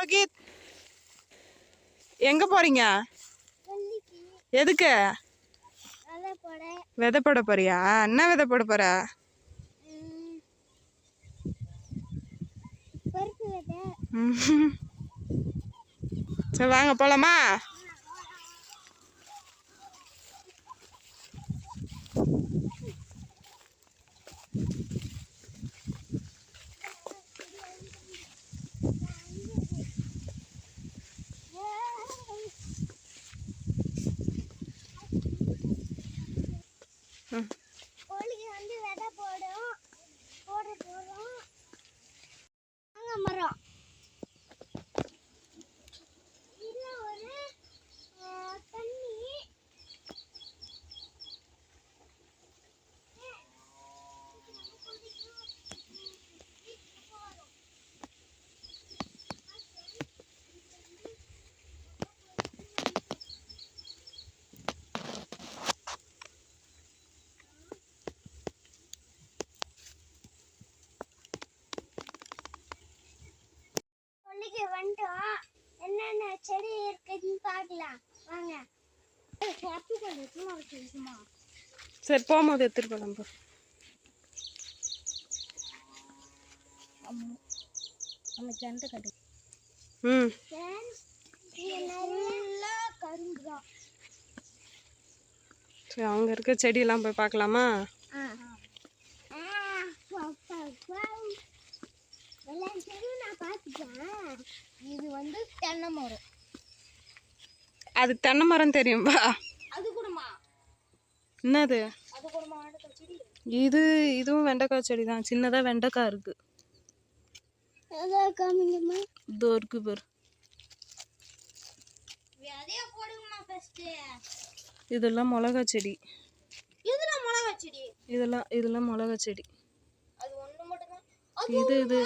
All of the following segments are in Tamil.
யோகித், எங்க போறீங்க? எதுக்கு? விதை போட போறியா? என்ன விதை போட போற? சரி வாங்க போலாமா? கோழிக்கு வந்து விதை போடும் போடுறோம் மரம் இதுல ஒரு தண்ணி வந்துட்டோம். என்னென்ன செடி இருக்குன்னு பார்க்கலாம் வாங்க. சரி போகும்போது எடுத்துட்டு போலாம் போ. சரி அங்க இருக்க செடியெல்லாம் போய் பார்க்கலாமா? இது வந்து தென்னை மரம். அது தென்னை மரம் தெரியும்பா. அது கூடமா? என்னது? அது கூடமா செடி? இதுவும் வெண்டைக்காய் செடி தான். சின்னதா வெண்டைக்காய் இருக்கு. இதோ இருக்கு பாரு. இதெல்லாம் மிளகா செடி. இதெல்லாம் மிளகா செடி. இது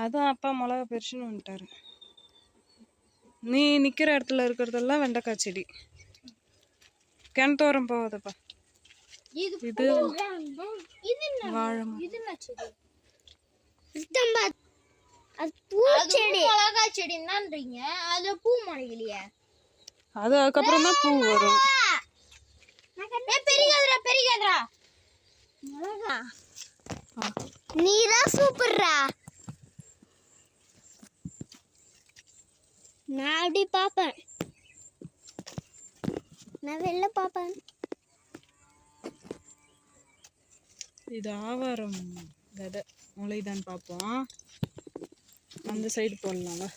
அதான் அப்பா மிளகா பெருசுன்னு வந்துட்டாரு. நீ நிக்கிற இடத்துல இருக்கிறதெல்லாம் வெண்டைக்காய் செடி. கிணத்தோரம் போகுதுப்பா. இது வாழை அது அதுக்கப்புறம் தான் பூ வரும். நீதான் சூப்பர்ரா. நான் அப்படி பாப்பேன். நான் வெளில பாப்பேன். இது ஆவாரம் விதை முளைதான் பார்ப்போம். அந்த சைடு போடலாம்ல.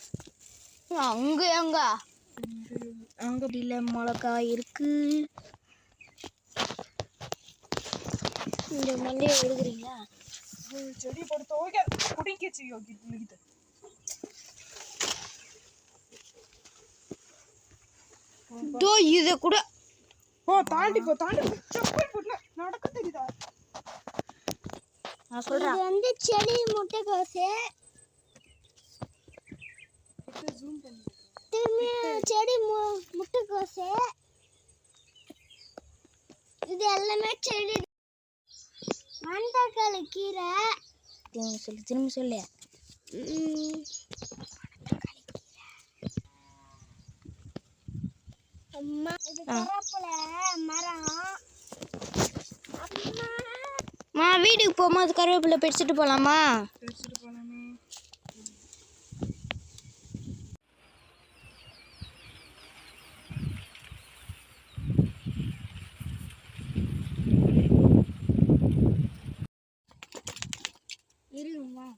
அங்க இல்ல மிளகாய் இருக்கு. இந்த மண்டையை விடுகிறீங்களா? செடி போட்டு குடிக்கச்சு யோகித். இத கூட தாண்டி போ நடக்க தெரியுதா? இது வந்து செடி முட்டைக்கோசு. செடி முட்டைக்கோசு. இது எல்லாமே செடி. மண்தக்காளி கீரை. திரும்ப சொல்லு. அம்மா இது கருவேப்பிலை மரம். அம்மா வீட்டுக்கு போகும்போது கருவேப்பிலை பிடிச்சிட்டு போலாமா? இருங்கம்மா.